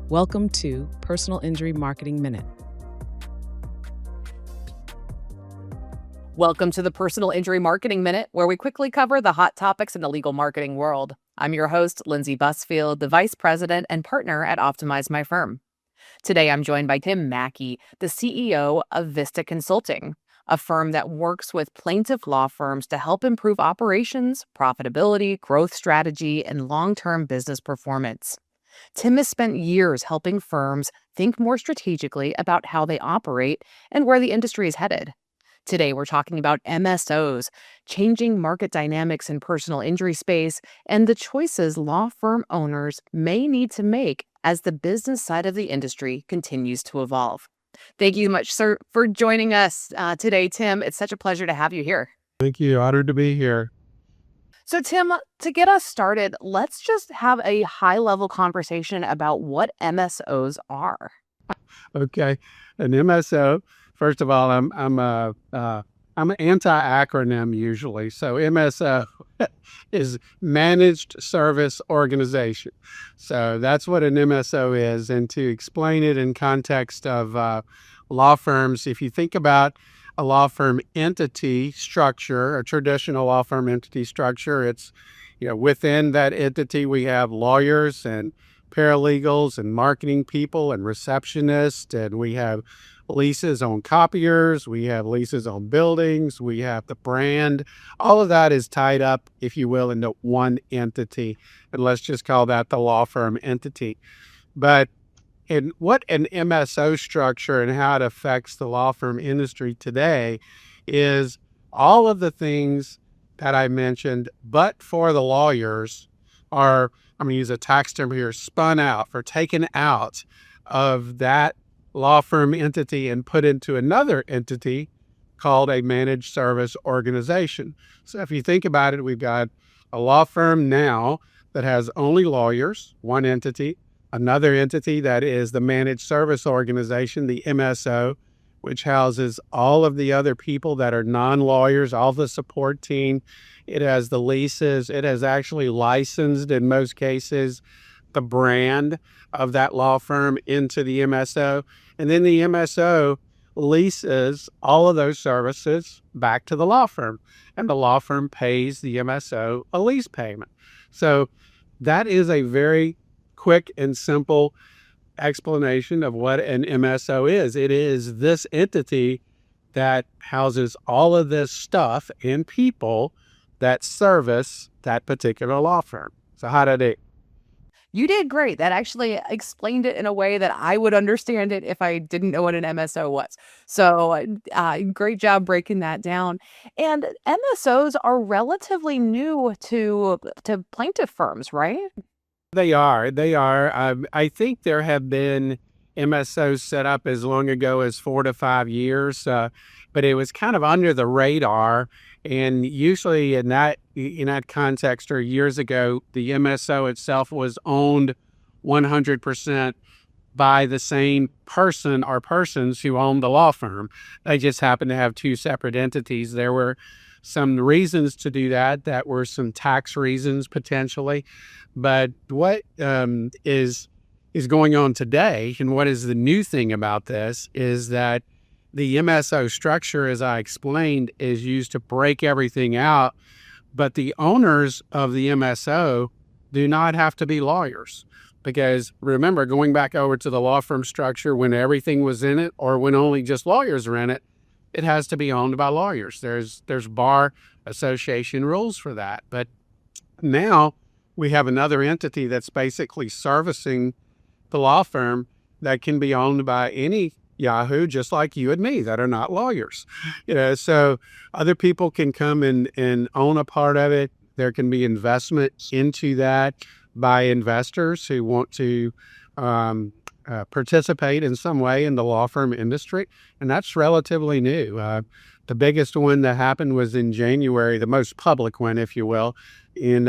Welcome to Personal Injury Marketing Minute. Welcome to the Personal Injury Marketing Minute, where we quickly cover the hot topics in the legal marketing world. I'm your host, Lindsey Busfield, the Vice President and Partner at Optimize My Firm. Today, I'm joined by Tim McKey, the CEO of Vista Consulting, a firm that works with plaintiff law firms to help improve operations, profitability, growth strategy, and long-term business performance. Tim has spent years helping firms think more strategically about how they operate and where the industry is headed. Today, we're talking about MSOs, changing market dynamics in personal injury space, and the choices law firm owners may need to make as the business side of the industry continues to evolve. Thank you much, sir, for joining us today, Tim. It's such a pleasure to have you here. Thank you. Honored to be here. So, Tim, to get us started, let's just have a high-level conversation about what MSOs are. Okay, an MSO. First of all, I'm an anti-acronym usually. So MSO is Managed Service Organization. So that's what an MSO is. And to explain it in context of law firms, if you think about a law firm entity structure, a traditional law firm entity structure, it's, within that entity we have lawyers and paralegals and marketing people and receptionists, and we have leases on copiers, we have leases on buildings, we have the brand. All of that is tied up, if you will, into one entity. And let's just call that the law firm entity. But in what an MSO structure and how it affects the law firm industry today is all of the things that I mentioned, but for the lawyers are, I'm going to use a tax term here, spun out or taken out of that law firm entity and put into another entity called a managed service organization. So if you think about it, we've got a law firm now that has only lawyers, one entity, another entity that is the managed service organization, the MSO, which houses all of the other people that are non-lawyers, all the support team. It has the leases. It has actually licensed, in most cases, the brand of that law firm into the MSO. And then the MSO leases all of those services back to the law firm. And the law firm pays the MSO a lease payment. So that is a very quick and simple explanation of what an MSO is. It is this entity that houses all of this stuff and people that service that particular law firm. So how did it? You did great. That actually explained it in a way that I would understand it if I didn't know what an MSO was. So great job breaking that down. And MSOs are relatively new to plaintiff firms, right? They are. I think there have been MSOs set up as long ago as 4 to 5 years, but it was kind of under the radar. And usually in that context, or years ago, the MSO itself was owned 100% by the same person or persons who owned the law firm. They just happened to have two separate entities. There were some reasons to do that. That were some tax reasons potentially. But what is going on today, and what is the new thing about this, is that the MSO structure, as I explained, is used to break everything out, but the owners of the MSO do not have to be lawyers. Because remember, going back over to the law firm structure, when everything was in it or when only just lawyers are in it, it has to be owned by lawyers. There's bar association rules for that. But now we have another entity that's basically servicing the law firm that can be owned by any Yahoo, just like you and me, that are not lawyers. So other people can come and own a part of it. There can be investment into that by investors who want to participate in some way in the law firm industry. And that's relatively new. The biggest one that happened was in January, the most public one, if you will. In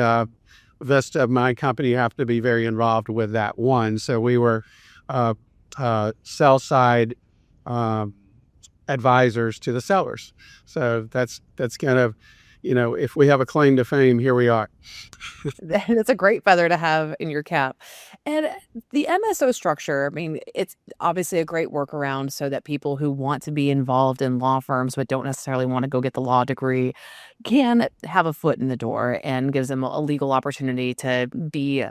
Vista, my company, have to be very involved with that one. So we were sell-side advisors to the sellers. So that's kind of, if we have a claim to fame, here we are. That's a great feather to have in your cap. And the MSO structure, I mean, it's obviously a great workaround so that people who want to be involved in law firms but don't necessarily want to go get the law degree can have a foot in the door and gives them a legal opportunity to be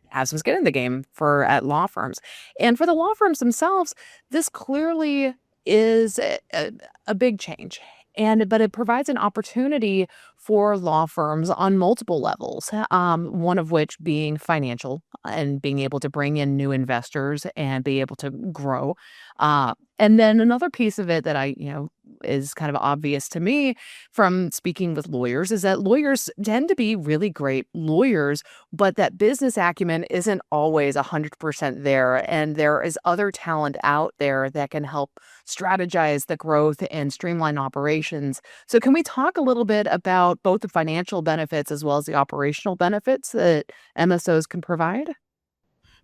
have some skin in the game at law firms. And for the law firms themselves, this clearly is a big change. But it provides an opportunity for law firms on multiple levels, one of which being financial and being able to bring in new investors and be able to grow. And then another piece of it that is kind of obvious to me from speaking with lawyers is that lawyers tend to be really great lawyers, but that business acumen isn't always 100% there. And there is other talent out there that can help strategize the growth and streamline operations. So can we talk a little bit about both the financial benefits as well as the operational benefits that MSOs can provide?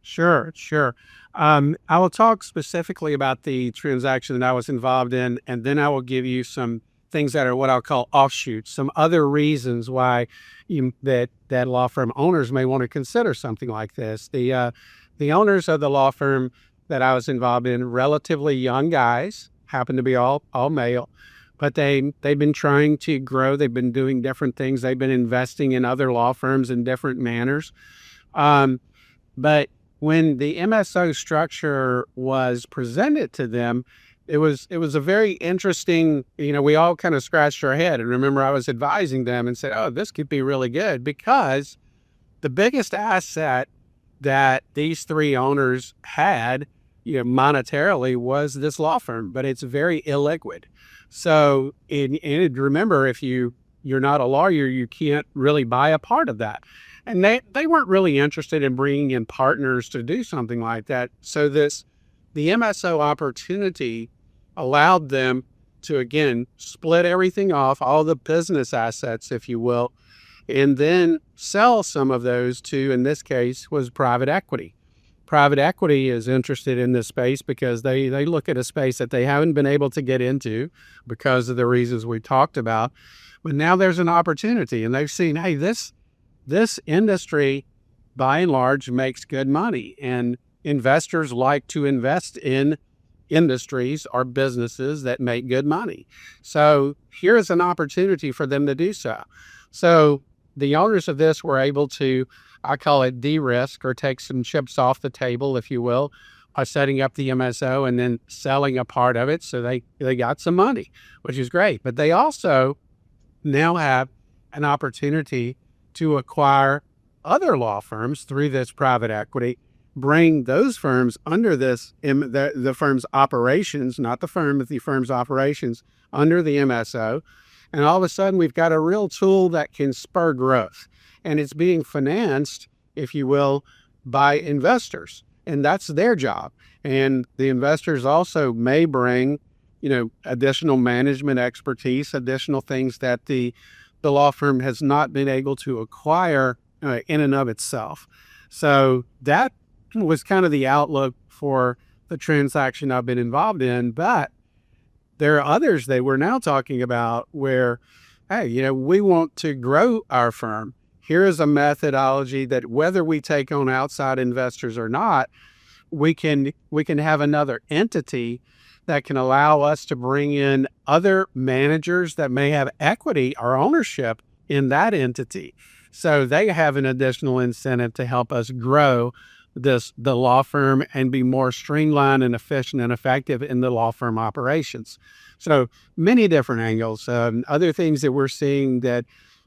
Sure, sure. I will talk specifically about the transaction that I was involved in, and then I will give you some things that are what I'll call offshoots, some other reasons why that law firm owners may want to consider something like this. The owners of the law firm that I was involved in, relatively young guys, happen to be all male, but they've been trying to grow. They've been doing different things. They've been investing in other law firms in different manners. But when the MSO structure was presented to them, it was a very interesting, we all kind of scratched our head. And remember, I was advising them and said, oh, this could be really good, because the biggest asset that these three owners had, monetarily, was this law firm, but it's very illiquid. So, and remember, if you're not a lawyer, you can't really buy a part of that. And they weren't really interested in bringing in partners to do something like that. So the MSO opportunity allowed them to, again, split everything off, all the business assets, if you will, and then sell some of those to, in this case, was private equity. Private equity is interested in this space because they look at a space that they haven't been able to get into because of the reasons we talked about. But now there's an opportunity, and they've seen, hey, this industry, by and large, makes good money, and investors like to invest in industries or businesses that make good money. So here is an opportunity for them to do so. So the owners of this were able to, I call it de-risk, or take some chips off the table, if you will, by setting up the MSO and then selling a part of it. So they got some money, which is great. But they also now have an opportunity to acquire other law firms through this private equity, bring those firms under the firm's operations, not the firm, but the firm's operations under the MSO. And all of a sudden, we've got a real tool that can spur growth. And it's being financed, if you will, by investors. And that's their job. And the investors also may bring, additional management expertise, additional things that the law firm has not been able to acquire in and of itself. So that was kind of the outlook for the transaction I've been involved in. But there are others that we're now talking about where, hey, we want to grow our firm. Here is a methodology that, whether we take on outside investors or not, we can have another entity that can allow us to bring in other managers that may have equity or ownership in that entity. So they have an additional incentive to help us grow the law firm and be more streamlined and efficient and effective in the law firm operations. So many different angles. Other things that we're seeing, that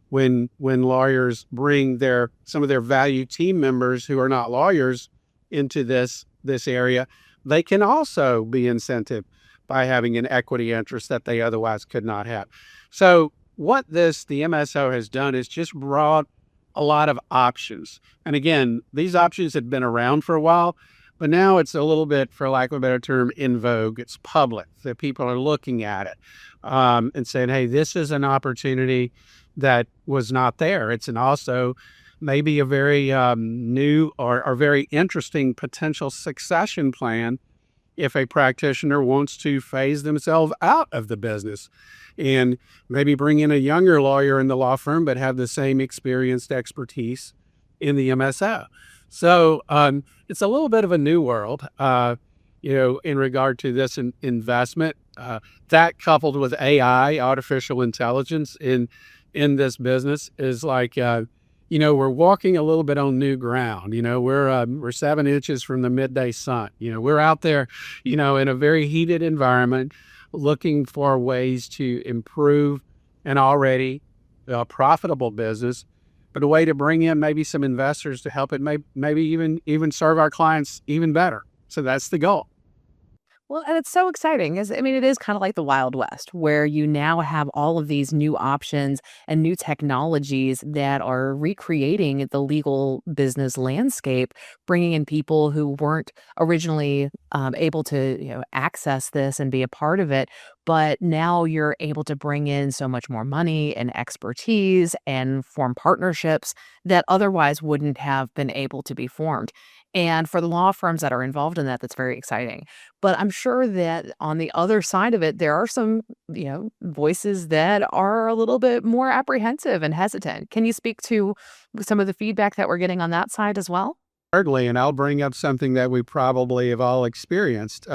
when lawyers bring some of their value team members who are not lawyers into this area, they can also be incented by having an equity interest that they otherwise could not have. So what the MSO has done is just brought a lot of options. And again, these options had been around for a while, but now it's a little bit, for lack of a better term, in vogue. It's public, that people are looking at it and saying, hey, this is an opportunity that was not there. It's also maybe a very new or very interesting potential succession plan if a practitioner wants to phase themselves out of the business and maybe bring in a younger lawyer in the law firm, but have the same experienced expertise in the MSO. So it's a little bit of a new world, in regard to this investment. That coupled with AI, artificial intelligence in this business is like, we're walking a little bit on new ground. We're 7 inches from the midday sun. We're out there, in a very heated environment, looking for ways to improve an already profitable business, but a way to bring in maybe some investors to help it maybe even serve our clients even better. So that's the goal. Well, and it's so exciting. It is kind of like the Wild West, where you now have all of these new options and new technologies that are recreating the legal business landscape, bringing in people who weren't originally able to, access this and be a part of it. But now you're able to bring in so much more money and expertise and form partnerships that otherwise wouldn't have been able to be formed. And for the law firms that are involved in that, that's very exciting. But I'm sure that on the other side of it, there are some, voices that are a little bit more apprehensive and hesitant. Can you speak to some of the feedback that we're getting on that side as well? Certainly, and I'll bring up something that we probably have all experienced.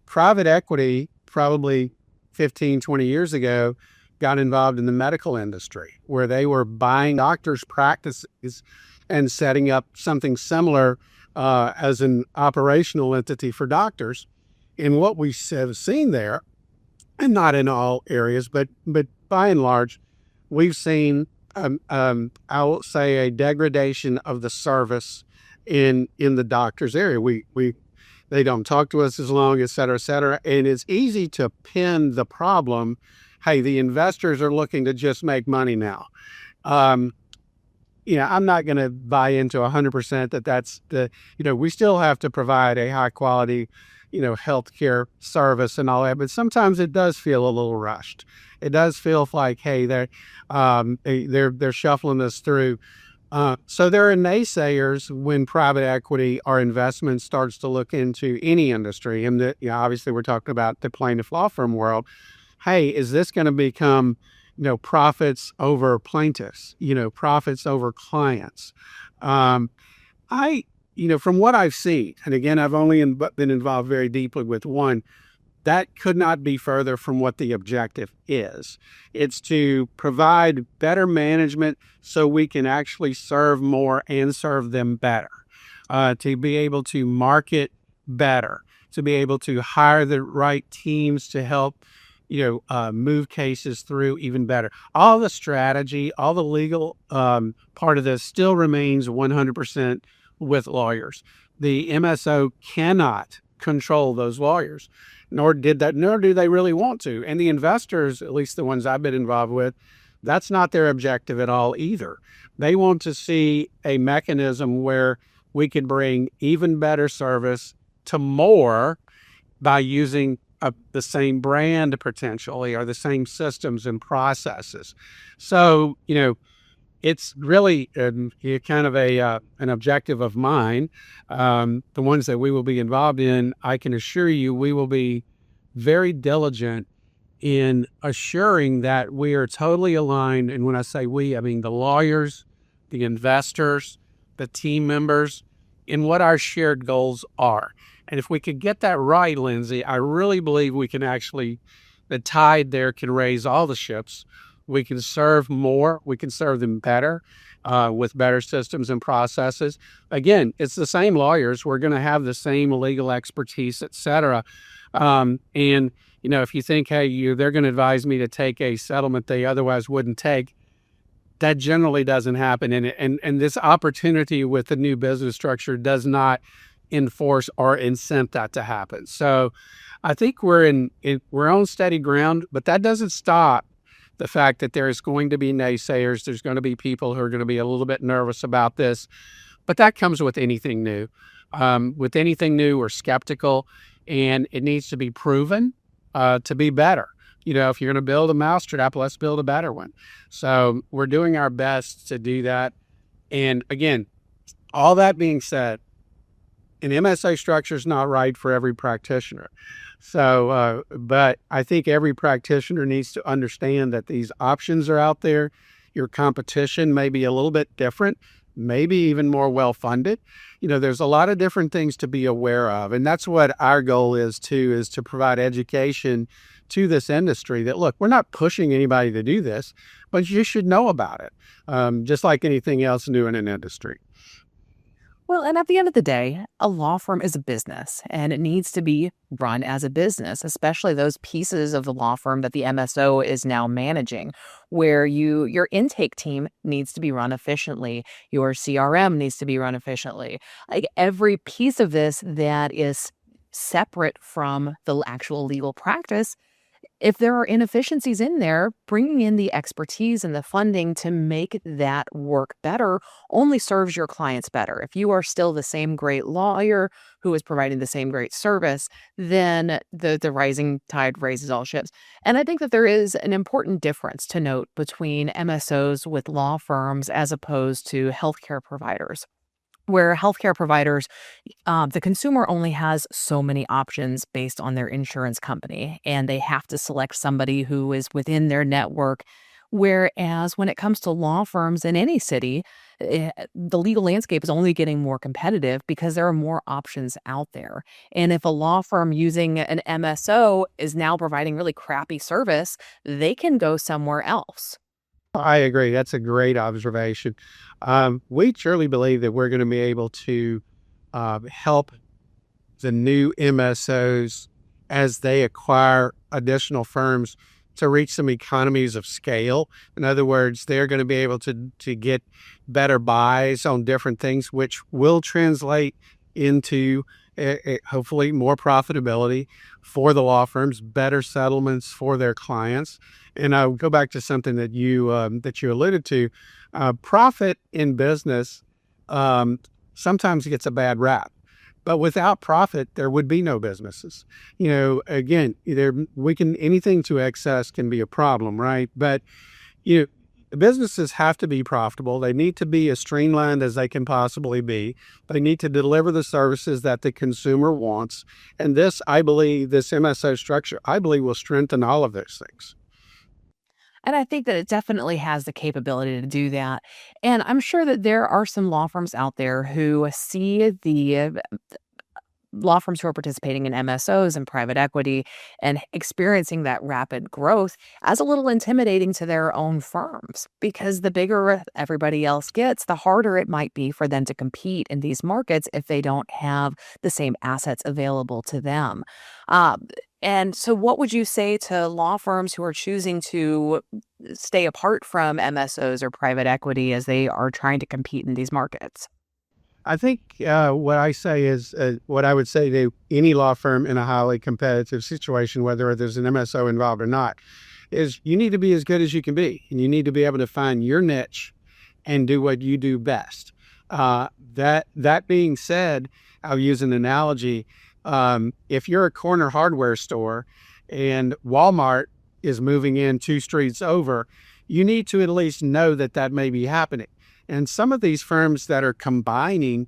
Private equity, probably 15, 20 years ago, got involved in the medical industry where they were buying doctors' practices and setting up something similar as an operational entity for doctors. And what we have seen there, and not in all areas, but by and large, we've seen, I will say, a degradation of the service in the doctor's area. They don't talk to us as long, et cetera, et cetera. And it's easy to pin the problem. Hey, the investors are looking to just make money now. I'm not going to buy into 100% that's we still have to provide a high quality, healthcare service and all that. But sometimes it does feel a little rushed. It does feel like, hey, they're shuffling us through. So there are naysayers when private equity or investment starts to look into any industry. And obviously we're talking about the plaintiff law firm world. Hey, is this going to become profits over plaintiffs, profits over clients? From what I've seen, and again, I've only been involved very deeply with one, that could not be further from what the objective is. It's to provide better management so we can actually serve more and serve them better, to be able to market better, to be able to hire the right teams to help move cases through even better. All the strategy, all the legal part of this still remains 100% with lawyers. The MSO cannot control those lawyers, nor do they really want to. And the investors, at least the ones I've been involved with, that's not their objective at all either. They want to see a mechanism where we can bring even better service to more by using the same brand potentially, or the same systems and processes. So, it's really kind of an objective of mine. The ones that we will be involved in, I can assure you, we will be very diligent in assuring that we are totally aligned. And when I say we, I mean the lawyers, the investors, the team members, in what our shared goals are. And if we could get that right, Lindsey, I really believe we can the tide there can raise all the ships. We can serve more. We can serve them better with better systems and processes. Again, it's the same lawyers. We're going to have the same legal expertise, et cetera. And, if you think, hey, they're going to advise me to take a settlement they otherwise wouldn't take, that generally doesn't happen. And this opportunity with the new business structure does not enforce or incent that to happen. So I think we're on steady ground, but that doesn't stop the fact that there's going to be naysayers. There's going to be people who are going to be a little bit nervous about this, but that comes with anything new. With anything new, we're skeptical, and it needs to be proven to be better. If you're going to build a mousetrap, let's build a better one. So we're doing our best to do that. And again, all that being said, an MSO structure is not right for every practitioner. So, but I think every practitioner needs to understand that these options are out there. Your competition may be a little bit different, maybe even more well-funded. There's a lot of different things to be aware of. And that's what our goal is too, is to provide education to this industry that, look, we're not pushing anybody to do this, but you should know about it, just like anything else new in an industry. Well, and at the end of the day, a law firm is a business and it needs to be run as a business, especially those pieces of the law firm that the MSO is now managing, where your intake team needs to be run efficiently, your CRM needs to be run efficiently. Like every piece of this that is separate from the actual legal practice, if there are inefficiencies in there, bringing in the expertise and the funding to make that work better only serves your clients better. If you are still the same great lawyer who is providing the same great service, then the rising tide raises all ships. And I think that there is an important difference to note between MSOs with law firms as opposed to healthcare providers, where healthcare providers, the consumer only has so many options based on their insurance company, and they have to select somebody who is within their network. Whereas when it comes to law firms in any city, the legal landscape is only getting more competitive because there are more options out there. And if a law firm using an MSO is now providing really crappy service, they can go somewhere else. I agree. That's a great observation. We truly believe that we're going to be able to help the new MSOs as they acquire additional firms to reach some economies of scale. In other words, they're going to be able to get better buys on different things, which will translate into hopefully more profitability for the law firms, better settlements for their clients. And I'll go back to something that you alluded to. Profit in business sometimes gets a bad rap, but without profit, there would be no businesses. Again, anything to excess can be a problem, right? But businesses have to be profitable. They need to be as streamlined as they can possibly be. They need to deliver the services that the consumer wants. And this MSO structure, I believe, will strengthen all of those things. And I think that it definitely has the capability to do that. And I'm sure that there are some law firms out there who see the law firms who are participating in MSOs and private equity and experiencing that rapid growth as a little intimidating to their own firms, because the bigger everybody else gets, the harder it might be for them to compete in these markets if they don't have the same assets available to them. And so what would you say to law firms who are choosing to stay apart from MSOs or private equity as they are trying to compete in these markets? I think what I say is what I would say to any law firm in a highly competitive situation, whether there's an MSO involved or not, is you need to be as good as you can be, and you need to be able to find your niche and do what you do best. That being said, I'll use an analogy. If you're a corner hardware store and Walmart is moving in 2 streets over, you need to at least know that may be happening. And some of these firms that are combining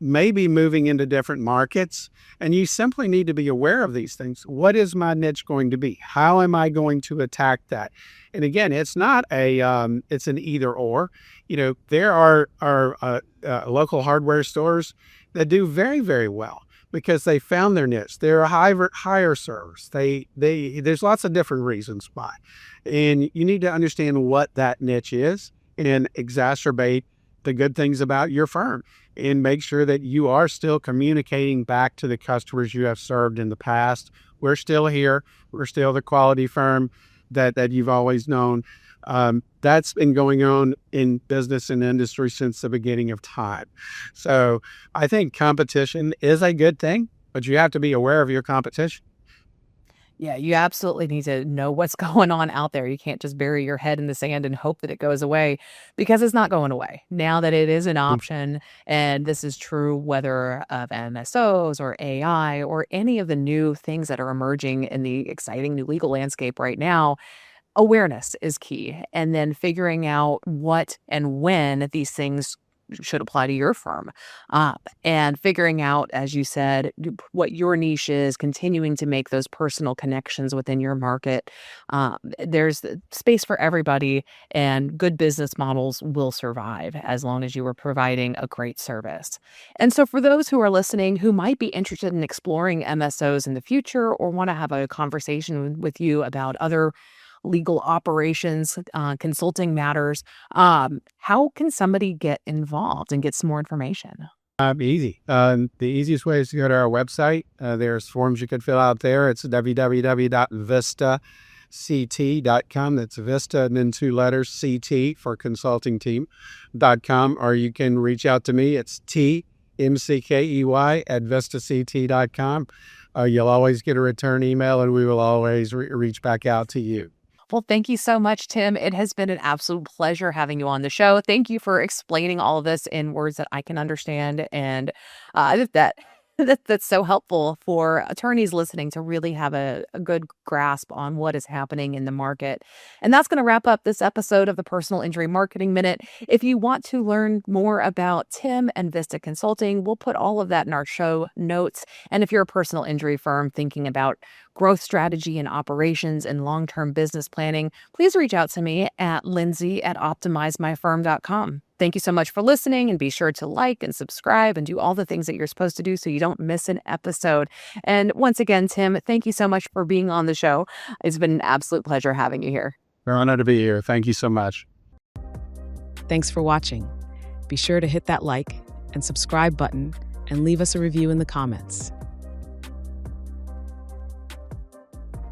may be moving into different markets, and you simply need to be aware of these things. What is my niche going to be? How am I going to attack that? And again, it's not it's an either or. There are local hardware stores that do very, very well because they found their niche. They're a higher service. There's lots of different reasons why. And you need to understand what that niche is and exacerbate the good things about your firm and make sure that you are still communicating back to the customers you have served in the past. We're still here. We're still the quality firm that you've always known. That's been going on in business and industry since the beginning of time. So I think competition is a good thing, but you have to be aware of your competition. Yeah, you absolutely need to know what's going on out there. You can't just bury your head in the sand and hope that it goes away, because it's not going away. Now that it is an option, and this is true whether of MSOs or AI or any of the new things that are emerging in the exciting new legal landscape right now, awareness is key. And then figuring out what and when these things should apply to your firm. And figuring out, as you said, what your niche is, continuing to make those personal connections within your market. There's space for everybody, and good business models will survive as long as you are providing a great service. And so for those who are listening who might be interested in exploring MSOs in the future or want to have a conversation with you about other legal operations, consulting matters, how can somebody get involved and get some more information? Easy. The easiest way is to go to our website. There's forms you could fill out there. It's www.vistacT.com. That's Vista and then 2 letters, CT for consulting team.com. Or you can reach out to me. It's TMCKEY@VistaCT.com. You'll always get a return email, and we will always reach back out to you. Well, thank you so much, Tim. It has been an absolute pleasure having you on the show. Thank you for explaining all of this in words that I can understand, and that's so helpful for attorneys listening to really have a good grasp on what is happening in the market. And that's going to wrap up this episode of the Personal Injury Marketing Minute. If you want to learn more about Tim and Vista Consulting, we'll put all of that in our show notes. And if you're a personal injury firm thinking about growth strategy and operations and long-term business planning, please reach out to me at lindsey@optimizemyfirm.com. Thank you so much for listening, and be sure to like and subscribe and do all the things that you're supposed to do so you don't miss an episode. And once again, Tim, thank you so much for being on the show. It's been an absolute pleasure having you here. We're honored to be here. Thank you so much. Thanks for watching. Be sure to hit that like and subscribe button and leave us a review in the comments.